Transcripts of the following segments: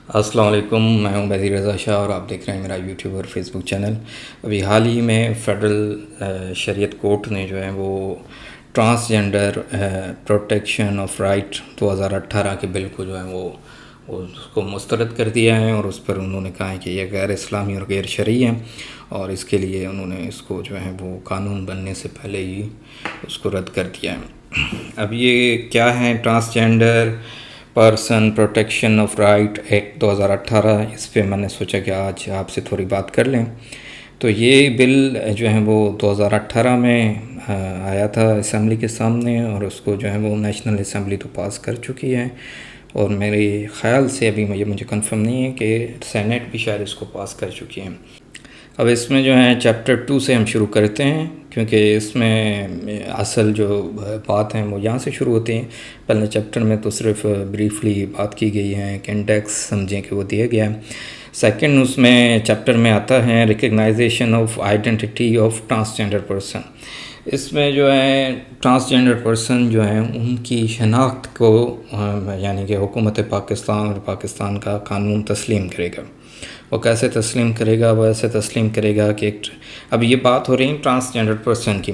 السلام علیکم، میں ہوں بذیر رضا شاہ اور آپ دیکھ رہے ہیں میرا یوٹیوب اور فیس بک چینل۔ ابھی حال ہی میں فیڈرل شریعت کورٹ نے جو ہے وہ ٹرانسجنڈر پروٹیکشن آف رائٹ 2018 کے بل کو جو ہے وہ اس کو مسترد کر دیا ہے، اور اس پر انہوں نے کہا ہے کہ یہ غیر اسلامی اور غیر شرعی ہے، اور اس کے لیے انہوں نے اس کو جو ہے وہ قانون بننے سے پہلے ہی اس کو رد کر دیا ہے۔ اب یہ کیا ہے transgender person protection of right act 2018، اس پہ میں نے سوچا کہ آج آپ سے تھوڑی بات کر لیں۔ تو یہ بل جو ہے وہ 2018 میں آیا تھا اسمبلی کے سامنے، اور اس کو جو ہے وہ نیشنل اسمبلی تو پاس کر چکی ہے، اور میرے خیال سے ابھی مجھے کنفرم نہیں ہے کہ سینیٹ بھی شاید اس کو پاس کر چکی ہے۔ اب اس میں جو ہے چیپٹر 2 سے ہم شروع کرتے ہیں، کیونکہ اس میں اصل جو بات ہیں وہ یہاں سے شروع ہوتی ہیں۔ پہلے چیپٹر میں تو صرف بریفلی بات کی گئی ہے کہ انڈیکس سمجھیں کہ وہ دیا گیا ہے۔ سیکنڈ اس میں چیپٹر میں آتا ہے recognisation of identity of transgender person. اس میں جو ہے ٹرانسجنڈر پرسن جو ہیں ان کی شناخت کو یعنی کہ حکومت پاکستان اور پاکستان کا قانون تسلیم کرے گا۔ وہ کیسے تسلیم کرے گا؟ وہ ایسے تسلیم کرے گا کہ اب یہ بات ہو رہی ہے ٹرانسجنڈر پرسن کی۔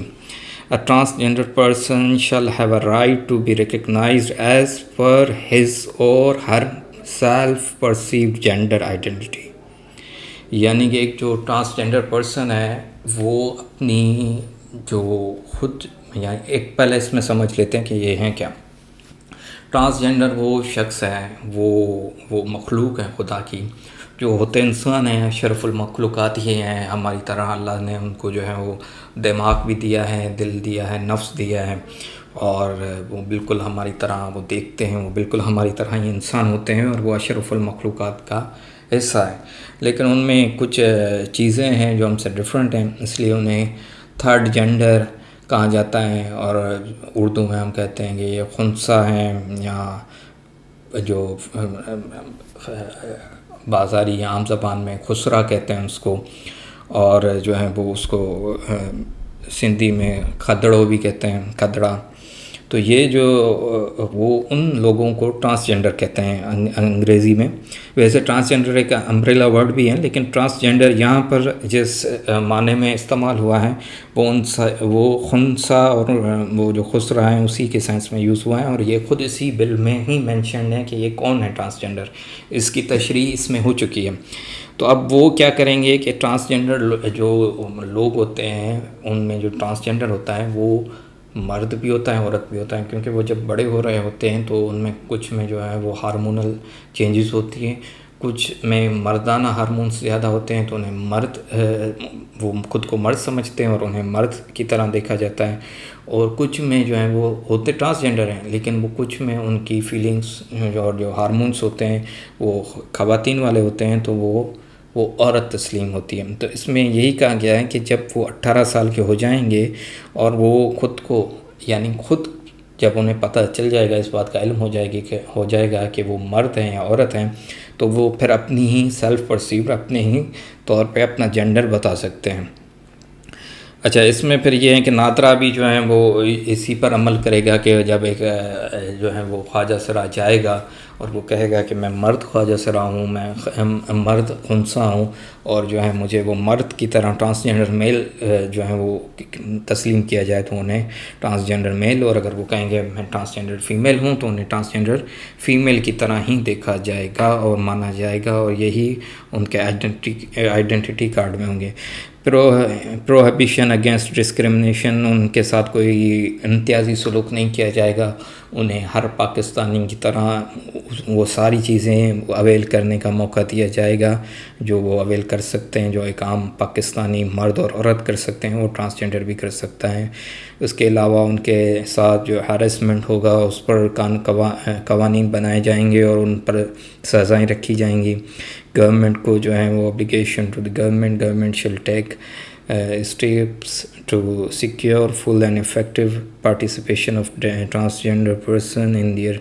A transgender person shall have a right to be recognized as per his or her self-perceived gender identity۔ یعنی کہ ایک جو ٹرانسجنڈر پرسن ہے وہ اپنی جو خود یعنی ایک پہلے اس میں سمجھ لیتے ہیں کہ یہ ہیں کیا۔ ٹرانسجنڈر وہ شخص ہے، وہ مخلوق ہے خدا کی، جو ہوتے انسان ہیں، اشرف المخلوقات ہی ہیں ہماری طرح۔ اللہ نے ان کو جو ہے وہ دماغ بھی دیا ہے، دل دیا ہے، نفس دیا ہے، اور وہ بالکل ہماری طرح وہ دیکھتے ہیں، وہ بالکل ہماری طرح ہی انسان ہوتے ہیں، اور وہ اشرف المخلوقات کا حصہ ہے۔ لیکن ان میں کچھ چیزیں ہیں جو ہم سے ڈیفرنٹ ہیں، اس لیے انہیں تھرڈ جینڈر کہا جاتا ہے، اور اردو میں ہم کہتے ہیں کہ یہ خنثی ہیں، یا جو بازاری یا عام زبان میں خسرا کہتے ہیں اس کو، اور جو ہے وہ اس کو سندھی میں کھدڑو بھی کہتے ہیں، کھدڑا۔ تو یہ جو وہ ان لوگوں کو ٹرانسجنڈر کہتے ہیں انگریزی میں۔ ویسے ٹرانسجنڈر ایک امبریلا ورڈ بھی ہے، لیکن ٹرانسجنڈر یہاں پر جس معنی میں استعمال ہوا ہے وہ خنثی اور وہ جو خسرا ہیں اسی کے سینس میں یوز ہوا ہے، اور یہ خود اسی بل میں ہی مینشنڈ ہے کہ یہ کون ہے ٹرانسجنڈر، اس کی تشریح اس میں ہو چکی ہے۔ تو اب وہ کیا کریں گے کہ ٹرانسجنڈر جو لوگ ہوتے ہیں ان میں جو ٹرانسجنڈر ہوتا ہے وہ مرد بھی ہوتا ہے، عورت بھی ہوتا ہے، کیونکہ وہ جب بڑے ہو رہے ہوتے ہیں تو ان میں کچھ میں جو ہے وہ ہارمونل چینجز ہوتی ہیں، کچھ میں مردانہ ہارمونس زیادہ ہوتے ہیں تو انہیں مرد وہ خود کو مرد سمجھتے ہیں اور انہیں مرد کی طرح دیکھا جاتا ہے، اور کچھ میں جو ہیں وہ ہوتے ٹرانسجنڈر ہیں لیکن وہ کچھ میں ان کی فیلنگس اور جو ہارمونس ہوتے ہیں وہ خواتین والے ہوتے ہیں، تو وہ عورت تسلیم ہوتی ہے۔ تو اس میں یہی کہا گیا ہے کہ جب وہ 18 سال کے ہو جائیں گے اور وہ خود کو یعنی خود جب انہیں پتہ چل جائے گا، اس بات کا علم ہو جائے گا کہ وہ مرد ہیں یا عورت ہیں، تو وہ پھر اپنی ہی سیلف پرسیو اپنے ہی طور پہ اپنا جینڈر بتا سکتے ہیں۔ اچھا، اس میں پھر یہ ہے کہ نادرا بھی جو ہے وہ اسی پر عمل کرے گا کہ جب ایک جو ہے وہ خواجہ سرا جائے گا اور وہ کہے گا کہ میں مرد خواجہ سرا ہوں، میں مرد خنثی ہوں، اور جو ہے مجھے وہ مرد کی طرح ٹرانسجنڈر میل جو ہے وہ تسلیم کیا جائے تو انہیں ٹرانسجنڈر میل، اور اگر وہ کہیں گے میں ٹرانسجنڈر فیمیل ہوں تو انہیں ٹرانسجنڈر فیمیل کی طرح ہی دیکھا جائے گا اور مانا جائے گا، اور یہی ان کے آئیڈینٹی کارڈ میں ہوں گے۔ پروہیبیشن اگینسٹ ڈسکرمنیشن، ان کے ساتھ کوئی امتیازی سلوک نہیں کیا جائے گا، انہیں ہر پاکستانی کی طرح وہ ساری چیزیں اویل کرنے کا موقع دیا جائے گا جو وہ اویل کر سکتے ہیں، جو ایک عام پاکستانی مرد اور عورت کر سکتے ہیں وہ ٹرانسجنڈر بھی کر سکتا ہے۔ اس کے علاوہ ان کے ساتھ جو ہیرسمنٹ ہوگا اس پر قوانین بنائے جائیں گے اور ان پر سزائیں رکھی جائیں گی۔ گورنمنٹ کو جو ہے وہ obligation to the government shall take steps to secure full and effective participation of transgender person in their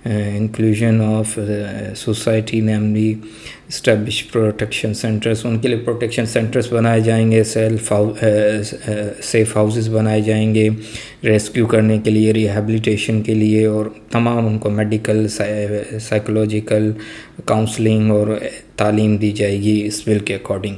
inclusion of society namely establish protection centres, ان کے لیے پروٹیکشن سینٹرس بنائے جائیں گے، سیف ہاؤسز بنائے جائیں گے ریسکیو کرنے کے لیے، ریہیبلیٹیشن کے لیے، اور تمام ان کو میڈیکل سائیکولوجیکل کاؤنسلنگ اور تعلیم دی جائے گی اس بل کے اکارڈنگ۔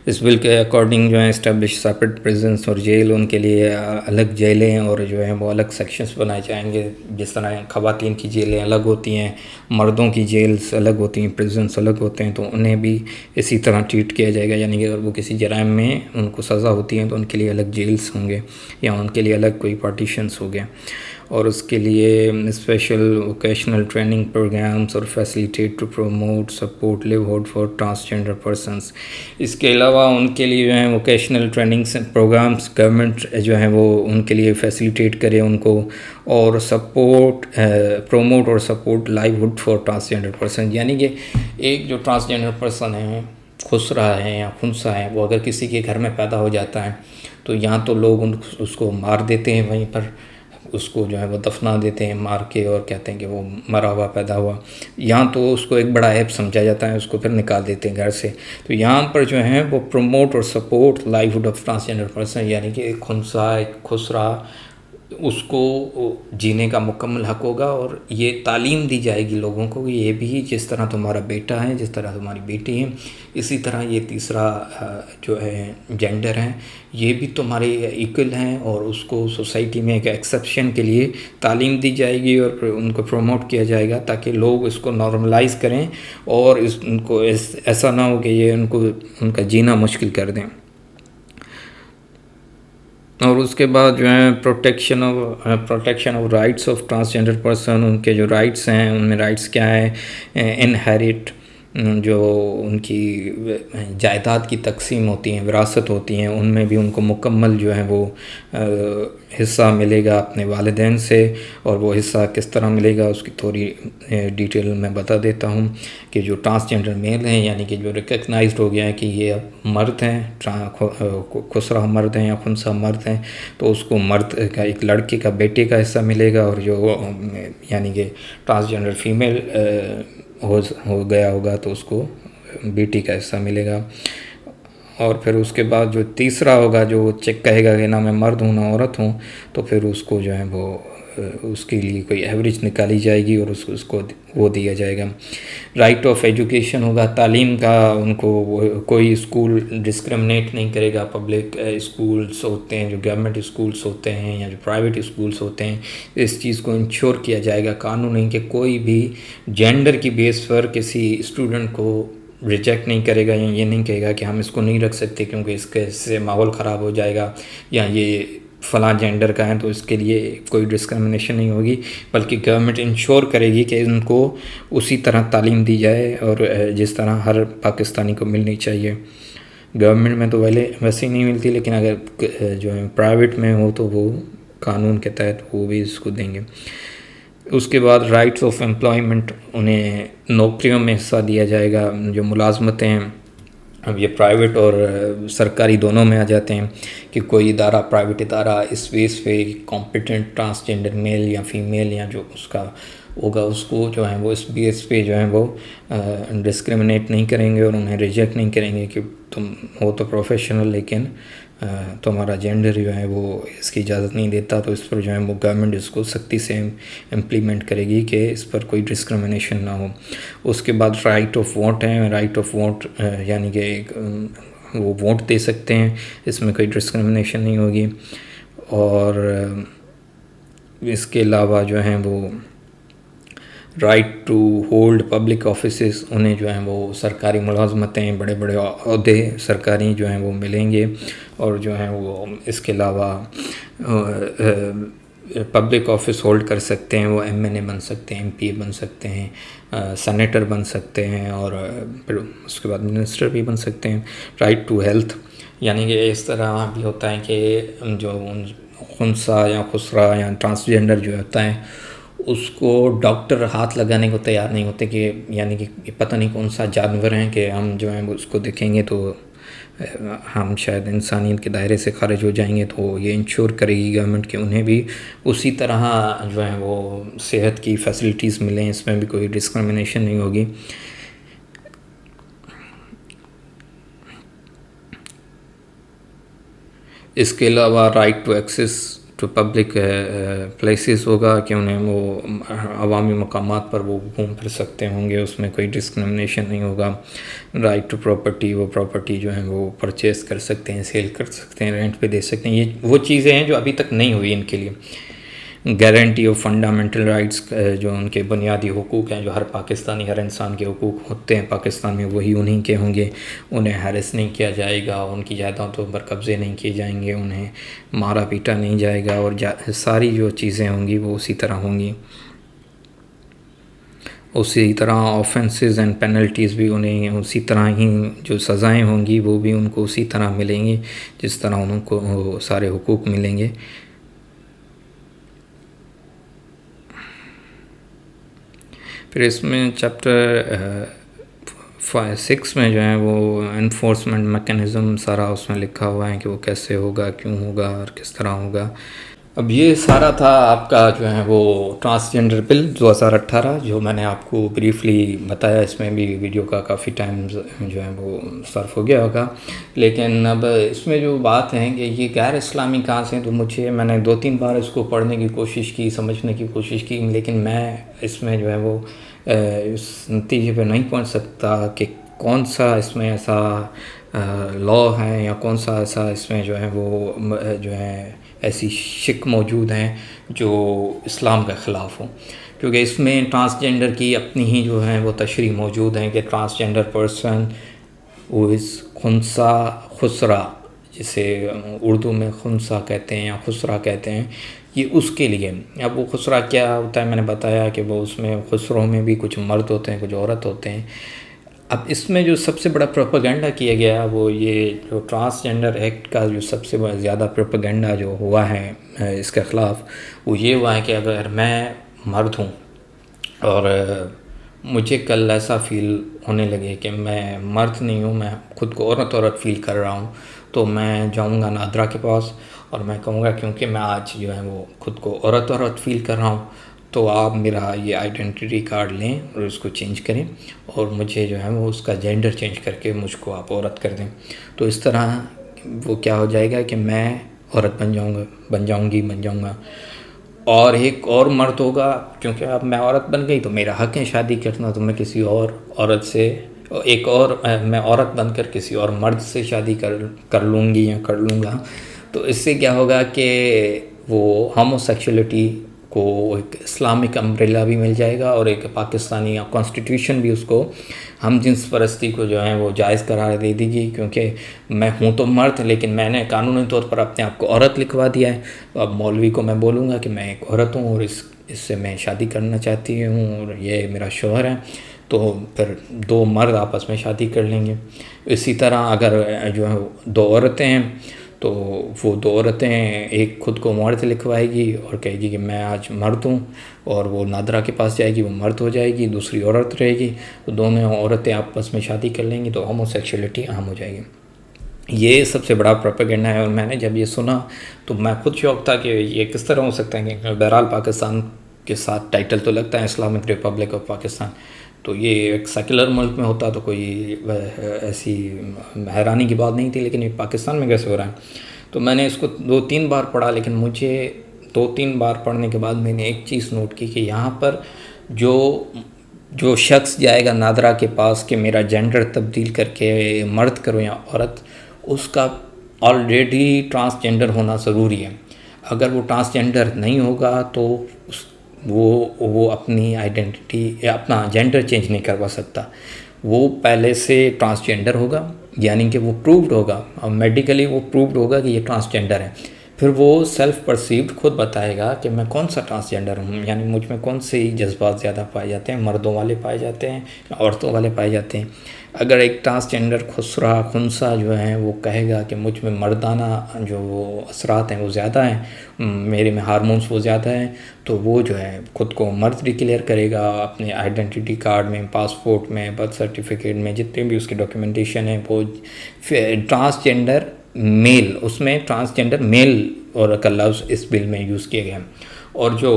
اس بل کے اکارڈنگ جو ہے اسٹیبلش سیپریٹ پریزنس اور جیل، ان کے لیے الگ جیلیں اور جو ہے وہ الگ سیکشنز بنائے جائیں گے، جس طرح خواتین کی جیلیں الگ ہوتی ہیں، مردوں کی جیلز الگ ہوتی ہیں، پریزنس الگ ہوتے ہیں، تو انہیں بھی اسی طرح ٹریٹ کیا جائے گا، یعنی کہ اگر وہ کسی جرائم میں ان کو سزا ہوتی ہے تو ان کے لیے الگ جیلز ہوں گے یا ان کے لیے الگ کوئی پارٹیشنز ہو گئے، اور اس کے لیے اسپیشل ووکیشنل ٹریننگ پروگرامس اور facilitate to promote support livelihood for transgender persons. اس کے علاوہ ان کے لیے جو ہیں ووکیشنل ٹریننگ پروگرامس گورنمنٹ جو ہے وہ ان کے لیے فیسیلیٹیٹ کرے ان کو، اور سپورٹ پروموٹ اور سپورٹ لائیوہڈ فار ٹرانسجینڈر پرسن، یعنی کہ ایک جو ٹرانسجینڈر پرسن ہے، خسرا ہے یا خنثی ہے، وہ اگر کسی کے گھر میں پیدا ہو جاتا ہے تو یہاں تو لوگ اس کو مار دیتے ہیں، وہیں پر اس کو جو ہے وہ دفنا دیتے ہیں مار کے، اور کہتے ہیں کہ وہ مرا ہوا پیدا ہوا، یہاں تو اس کو ایک بڑا عیب سمجھا جاتا ہے، اس کو پھر نکال دیتے ہیں گھر سے۔ تو یہاں پر جو ہے وہ پروموٹ اور سپورٹ لائیوہڈ آف ٹرانسجینڈر پرسن، یعنی کہ ایک خنثی، ایک خسرا، اس کو جینے کا مکمل حق ہوگا، اور یہ تعلیم دی جائے گی لوگوں کو، یہ بھی جس طرح تمہارا بیٹا ہے، جس طرح تمہاری بیٹی ہے، اسی طرح یہ تیسرا جو ہے جینڈر ہے، یہ بھی تمہارے ایکول ہیں، اور اس کو سوسائٹی میں ایک ایکسیپشن کے لیے تعلیم دی جائے گی اور ان کو پروموٹ کیا جائے گا، تاکہ لوگ اس کو نارملائز کریں اور ان کو ایسا نہ ہو کہ یہ ان کا جینا مشکل کر دیں۔ اور اس کے بعد جو ہے protection of rights of transgender person, ان کے جو رائٹس ہیں ان میں رائٹس کیا ہیں، انہیریٹ، جو ان کی جائیداد کی تقسیم ہوتی ہیں، وراثت ہوتی ہیں، ان میں بھی ان کو مکمل جو ہے وہ حصہ ملے گا اپنے والدین سے، اور وہ حصہ کس طرح ملے گا اس کی تھوڑی ڈیٹیل میں بتا دیتا ہوں، کہ جو ٹرانسجینڈر میل ہیں، یعنی کہ جو ریکگنائزڈ ہو گیا ہے کہ یہ اب مرد ہیں، خسرا مرد ہیں یا خنثی مرد ہیں، تو اس کو مرد کا، ایک لڑکے کا بیٹے کا حصہ ملے گا، اور جو یعنی کہ ٹرانسجینڈر فیمیل ہو گیا ہوگا تو اس کو بیٹی کا حصہ ملے گا۔ اور پھر اس کے بعد جو تیسرا ہوگا، جو چیک کہے گا کہ نہ میں مرد ہوں نہ عورت ہوں، تو پھر اس کو جو ہے وہ اس کے لیے کوئی ایوریج نکالی جائے گی اور اس کو وہ دیا جائے گا۔ رائٹ آف ایجوکیشن ہوگا، تعلیم کا، ان کو کوئی اسکول ڈسکرمنیٹ نہیں کرے گا، پبلک اسکولس ہوتے ہیں، جو گورنمنٹ اسکولس ہوتے ہیں یا جو پرائیویٹ اسکولس ہوتے ہیں، اس چیز کو انشور کیا جائے گا قانونی، کہ کوئی بھی جینڈر کی بیس پر کسی اسٹوڈنٹ کو ریجیکٹ نہیں کرے گا، یا یہ نہیں کہے گا کہ ہم اس کو نہیں رکھ سکتے کیونکہ اس کے سے ماحول خراب ہو جائے گا، یا یہ فلاں جینڈر کا ہے تو اس کے لیے کوئی ڈسکرمنیشن نہیں ہوگی، بلکہ گورنمنٹ انشور کرے گی کہ ان کو اسی طرح تعلیم دی جائے اور جس طرح ہر پاکستانی کو ملنی چاہیے۔ گورنمنٹ میں تو ویسے ہی نہیں ملتی، لیکن اگر جو ہے پرائیویٹ میں ہو تو وہ قانون کے تحت وہ بھی اس کو دیں گے۔ اس کے بعد رائٹس آف امپلائمنٹ، انہیں نوکریوں میں حصہ دیا جائے گا، جو ملازمتیں ہیں، اب یہ پرائیویٹ اور سرکاری دونوں میں آ جاتے ہیں، کہ کوئی ادارہ، پرائیویٹ ادارہ اس بیس پہ کمپیٹنٹ ٹرانسجینڈر میل یا فیمیل یا جو اس کا ہوگا، اس کو جو ہے وہ اس بیس پہ جو ہے وہ ڈسکرمنیٹ نہیں کریں گے اور انہیں ریجیکٹ نہیں کریں گے کہ تم ہو تو پروفیشنل لیکن تمہارا جینڈر جو ہے وہ اس کی اجازت نہیں دیتا، تو اس پر جو ہے وہ گورنمنٹ اس کو سختی سے امپلیمنٹ کرے گی کہ اس پر کوئی ڈسکرمنیشن نہ ہو۔ اس کے بعد رائٹ آف ووٹ ہے، رائٹ آف ووٹ یعنی کہ وہ ووٹ دے سکتے ہیں، اس میں کوئی ڈسکرمنیشن نہیں ہوگی۔ اور اس کے علاوہ جو ہیں وہ right to hold public offices, انہیں جو ہیں وہ سرکاری ملازمتیں، بڑے بڑے عہدے سرکاری جو ہیں وہ ملیں گے، اور جو ہیں وہ اس کے علاوہ پبلک آفس ہولڈ کر سکتے ہیں، وہ MNA بن سکتے ہیں، MP بن سکتے ہیں، سینیٹر بن سکتے ہیں، اور پھر اس کے بعد منسٹر بھی بن سکتے ہیں۔ رائٹ ٹو ہیلتھ، یعنی کہ اس طرح بھی ہوتا ہے کہ جو خنثی یا خسرا یا ٹرانسجینڈر جو ہوتا ہے، اس کو ڈاکٹر ہاتھ لگانے کو تیار نہیں ہوتے، کہ یعنی کہ پتہ نہیں کون سا جانور ہیں کہ ہم جو ہیں اس کو دیکھیں گے تو ہم شاید انسانیت کے دائرے سے خارج ہو جائیں گے، تو یہ انشور کرے گی گورنمنٹ کہ انہیں بھی اسی طرح جو ہے وہ صحت کی فیسلٹیز ملیں، اس میں بھی کوئی ڈسکرمنیشن نہیں ہوگی۔ اس کے علاوہ right to access to public places ہوگا کہ انہیں وہ عوامی مقامات پر وہ گھوم پھر سکتے ہوں گے، اس میں کوئی ڈسکرمنیشن نہیں ہوگا۔ رائٹ ٹو پراپرٹی، وہ پراپرٹی جو ہیں وہ پرچیز کر سکتے ہیں، سیل کر سکتے ہیں، رینٹ پہ دے سکتے ہیں۔ یہ وہ چیزیں ہیں جو ابھی تک نہیں ہوئی ان کے لیے۔ گارنٹی آف فنڈامنٹل رائٹس، جو ان کے بنیادی حقوق ہیں، جو ہر پاکستانی، ہر انسان کے حقوق ہوتے ہیں پاکستان میں، وہی انہیں کے ہوں گے۔ انہیں ہیرس نہیں کیا جائے گا، ان کی جائیدادوں پر قبضے نہیں کیے جائیں گے، انہیں مارا پیٹا نہیں جائے گا، اور ساری جو چیزیں ہوں گی وہ اسی طرح ہوں گی۔ اسی طرح آفینسز اینڈ پینلٹیز بھی انہیں اسی طرح ہی، جو سزائیں ہوں گی وہ بھی ان کو اسی طرح ملیں گی جس طرح ان کو سارے حقوق ملیں گے۔ پھر اس میں چیپٹر 6 میں جو ہے وہ انفورسمنٹ میکینزم سارا اس میں لکھا ہوا ہے کہ وہ کیسے ہوگا، کیوں ہوگا اور کس طرح ہوگا۔ اب یہ سارا تھا آپ کا جو ہے وہ ٹرانسجنڈر بل 2018، جو میں نے آپ کو بریفلی بتایا۔ اس میں بھی ویڈیو کا کافی ٹائم جو ہے وہ صرف ہو گیا ہوگا، لیکن اب اس میں جو بات ہے کہ یہ غیر اسلامی کہاں سے، تو میں نے 2-3 بار اس کو پڑھنے کی کوشش کی، سمجھنے کی کوشش کی، لیکن میں اس میں جو ہے وہ اس نتیجے پہ نہیں پہنچ سکتا کہ کون سا اس میں ایسا لا ہے یا کون سا ایسا اس میں جو ہے وہ جو ہے ایسی شک موجود ہیں جو اسلام کے خلاف ہوں، کیونکہ اس میں ٹرانسجنڈر کی اپنی ہی جو ہے وہ تشریح موجود ہیں کہ ٹرانسجنڈر پرسن وہ از خنثی خسرا، جسے اردو میں خنثی کہتے ہیں یا خسرا کہتے ہیں، یہ اس کے لیے۔ اب وہ خسرا کیا ہوتا ہے، میں نے بتایا کہ وہ اس میں خسروں میں بھی کچھ مرد ہوتے ہیں، کچھ عورت ہوتے ہیں۔ اب اس میں جو سب سے بڑا پروپیگنڈا کیا گیا وہ یہ جو ٹرانسجنڈر ایکٹ کا جو سب سے زیادہ پروپیگنڈا جو ہوا ہے اس کے خلاف، وہ یہ ہوا ہے کہ اگر میں مرد ہوں اور مجھے کل ایسا فیل ہونے لگے کہ میں مرد نہیں ہوں، میں خود کو عورت فیل کر رہا ہوں، تو میں جاؤں گا نادرا کے پاس اور میں کہوں گا کیونکہ میں آج جو ہے وہ خود کو عورت فیل کر رہا ہوں، تو آپ میرا یہ آئیڈینٹی کارڈ لیں اور اس کو چینج کریں، اور مجھے جو ہے وہ اس کا جینڈر چینج کر کے مجھ کو آپ عورت کر دیں۔ تو اس طرح وہ کیا ہو جائے گا کہ میں عورت بن جاؤں گا، اور ایک اور مرد ہوگا، کیونکہ اب میں عورت بن گئی تو میرا حق ہے شادی کرنا، تو میں کسی اور عورت سے میں عورت بن کر کسی اور مرد سے شادی کر لوں گی یا کر لوں گا۔ تو اس سے کیا ہوگا کہ وہ ہومو سیکشولیٹی کو ایک اسلامک امبریلا بھی مل جائے گا، اور ایک پاکستانی کانسٹیٹیوشن بھی اس کو ہم جنس پرستی کو جو ہے وہ جائز قرار دے دی گی، کیونکہ میں ہوں تو مرد لیکن میں نے قانونی طور پر اپنے آپ کو عورت لکھوا دیا ہے۔ تو اب مولوی کو میں بولوں گا کہ میں ایک عورت ہوں اور اس سے میں شادی کرنا چاہتی ہوں اور یہ میرا شوہر ہے، تو پھر 2 مرد آپس میں شادی کر لیں گے۔ اسی طرح اگر جو ہے 2 عورتیں ہیں تو وہ 2 عورتیں ایک خود کو مرد لکھوائے گی اور کہے گی کہ میں آج مرد ہوں، اور وہ نادرا کے پاس جائے گی، وہ مرد ہو جائے گی، دوسری عورت رہے گی، تو دونوں عورتیں آپس میں شادی کر لیں گی، تو ہومو سیکشولیٹی عام ہو جائے گی۔ یہ سب سے بڑا پروپیگنڈا ہے، اور میں نے جب یہ سنا تو میں خود شوق تھا کہ یہ کس طرح ہو سکتا ہے کہ بہرحال پاکستان کے ساتھ ٹائٹل تو لگتا ہے اسلامک ریپبلک آف پاکستان، تو یہ ایک سیکولر ملک میں ہوتا تو کوئی ایسی حیرانی کی بات نہیں تھی، لیکن یہ پاکستان میں کیسے ہو رہا ہے؟ تو میں نے اس کو 2-3 بار پڑھا، لیکن مجھے 2-3 بار پڑھنے کے بعد میں نے ایک چیز نوٹ کی کہ یہاں پر جو شخص جائے گا نادرا کے پاس کہ میرا جینڈر تبدیل کر کے مرد کرو یا عورت، اس کا آلریڈی ٹرانسجنڈر ہونا ضروری ہے۔ اگر وہ ٹرانسجنڈر نہیں ہوگا تو وہ اپنی آئیڈینٹی یا اپنا جینڈر چینج نہیں کروا سکتا، وہ پہلے سے ٹرانسجنڈر ہوگا، یعنی کہ وہ پرووڈ ہوگا، اور میڈیکلی وہ پرووڈ ہوگا کہ یہ ٹرانسجنڈر ہے۔ پھر وہ سیلف پرسیوڈ خود بتائے گا کہ میں کون سا ٹرانسجینڈر ہوں، یعنی مجھ میں کون سے جذبات زیادہ پائے جاتے ہیں، مردوں والے پائے جاتے ہیں یا عورتوں والے پائے جاتے ہیں۔ اگر ایک ٹرانسجینڈر خسرا خنسا جو ہے وہ کہے گا کہ مجھ میں مردانہ جو وہ اثرات ہیں وہ زیادہ ہیں، میرے میں ہارمونس وہ زیادہ ہیں، تو وہ جو ہے خود کو مرد ڈکلیئر کرے گا، اپنے آئیڈینٹی کارڈ میں، پاسپورٹ میں، برتھ سرٹیفکیٹ میں، جتنے بھی اس کی ڈاکیومنٹیشن ہے وہ ٹرانسجینڈر میل، اس میں ٹرانسجینڈر میل اور کا لفظ اس بل میں یوز کیے گئے ہیں۔ اور جو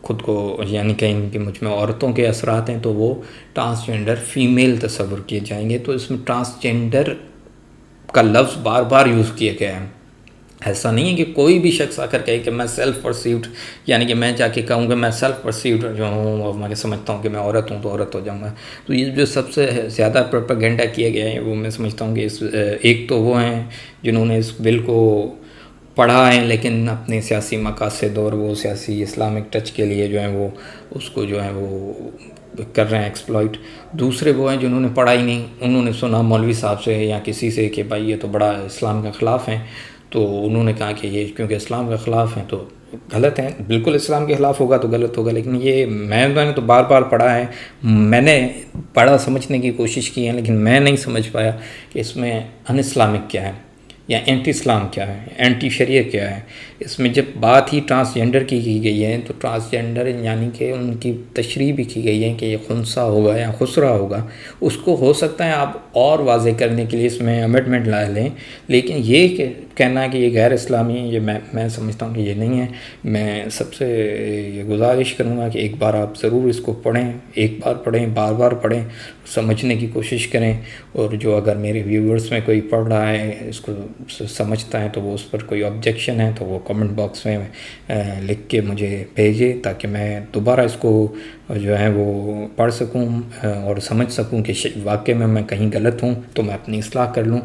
خود کو یعنی کہیں کہ مجھ میں عورتوں کے اثرات ہیں تو وہ ٹرانسجینڈر فیمیل تصور کیے جائیں گے۔ تو اس میں ٹرانسجینڈر کا لفظ بار بار یوز کیا گیا ہے۔ ایسا نہیں ہے کہ کوئی بھی شخص آ کر کہے کہ میں سیلف پرسیوڈ، یعنی کہ میں جا کے کہوں کہ میں سیلف پرسیوڈ جو ہوں اور میں سمجھتا ہوں کہ میں عورت ہوں تو عورت ہو جاؤں گا۔ تو یہ جو سب سے زیادہ پروپیگنڈا کیا گیا ہے وہ میں سمجھتا ہوں کہ ایک تو وہ ہیں جنہوں نے اس بل کو پڑھا ہے لیکن اپنے سیاسی مقاصد اور وہ سیاسی اسلامک ٹچ کے لیے جو ہے وہ اس کو جو ہے وہ کر رہے ہیں ایکسپلائٹ۔ دوسرے وہ ہیں جنہوں نے پڑھا ہی نہیں، انہوں نے سنا مولوی صاحب سے یا کسی سے کہ بھائی یہ تو بڑا اسلام کے خلاف ہیں، تو انہوں نے کہا کہ یہ کیونکہ اسلام کے خلاف ہیں تو غلط ہیں، بالکل اسلام کے خلاف ہوگا تو غلط ہوگا۔ لیکن یہ میں نے تو بار بار پڑھا ہے، میں نے پڑھا سمجھنے کی کوشش کی ہے، لیکن میں نہیں سمجھ پایا کہ اس میں ان اسلامک کیا ہے یا اینٹی اسلام کیا ہے، اینٹی شریعہ کیا ہے۔ اس میں جب بات ہی ٹرانسجینڈر کی گئی ہے تو ٹرانسجینڈر یعنی کہ ان کی تشریح بھی کی گئی ہے کہ یہ خنسا ہوگا یا خسرا ہوگا، اس کو ہو سکتا ہے آپ اور واضح کرنے کے لیے اس میں امینڈمنٹ لا لیں، لیکن یہ کہنا کہ یہ غیر اسلامی ہے، یہ میں سمجھتا ہوں کہ یہ نہیں ہے۔ میں سب سے یہ گزارش کروں گا کہ ایک بار آپ ضرور اس کو پڑھیں، ایک بار پڑھیں، بار بار پڑھیں، سمجھنے کی کوشش کریں۔ اور جو اگر میرے ویورز میں کوئی پڑھ رہا ہے اس کو سمجھتا ہے تو وہ اس پر کوئی آبجیکشن ہے تو وہ کمنٹ باکس میں لکھ کے مجھے بھیجے تاکہ میں دوبارہ اس کو جو ہے وہ پڑھ سکوں اور سمجھ سکوں کہ واقعی میں کہیں غلط ہوں تو میں اپنی اصلاح کر لوں۔